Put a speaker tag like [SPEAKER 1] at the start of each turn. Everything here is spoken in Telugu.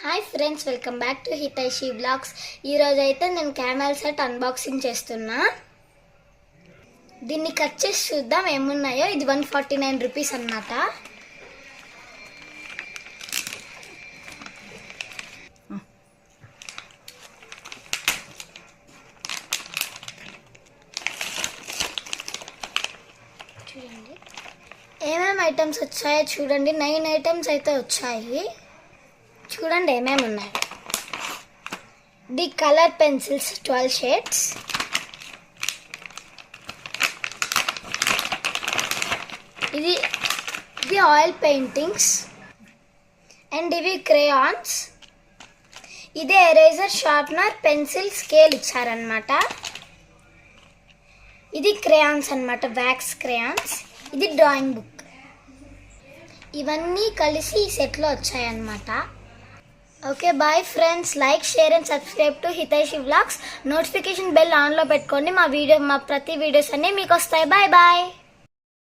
[SPEAKER 1] Hi friends, welcome back to Hitaishi blogs. ఈరోజు అయితే నేను క్యామెల్ సెట్ అన్బాక్సింగ్ చేస్తున్నా. దీన్ని కట్ చేసి చూద్దాం ఏమున్నాయో. ఇది 149 రూపీస్ అన్నమాట. చూడండి ఏమేమి ఐటమ్స్ వచ్చాయో చూడండి. 9 ఐటమ్స్ అయితే వచ్చాయి. చూడండి ఏమేమి ఉన్నాయి. ది కలర్ పెన్సిల్స్ 12 షేడ్స్, ఇది ఆయిల్ పెయింటింగ్స్ అండ్ ఇవి క్రేయాన్స్. ఇది ఎరేజర్, షార్ప్నర్, పెన్సిల్, స్కేల్ ఇచ్చారనమాట. ఇది క్రేయాన్స్ అన్నమాట, వ్యాక్స్ క్రేయాన్స్. ఇది డ్రాయింగ్ బుక్. ఇవన్నీ కలిసి ఈ సెట్లో వచ్చాయన్నమాట. Okay bye friends, like, share and subscribe to Hitaishi vlogs. Notification bell ఆన్లో పెట్టుకోండి. మా ప్రతి వీడియోస్ అన్నీ మీకు వస్తాయి. Bye bye.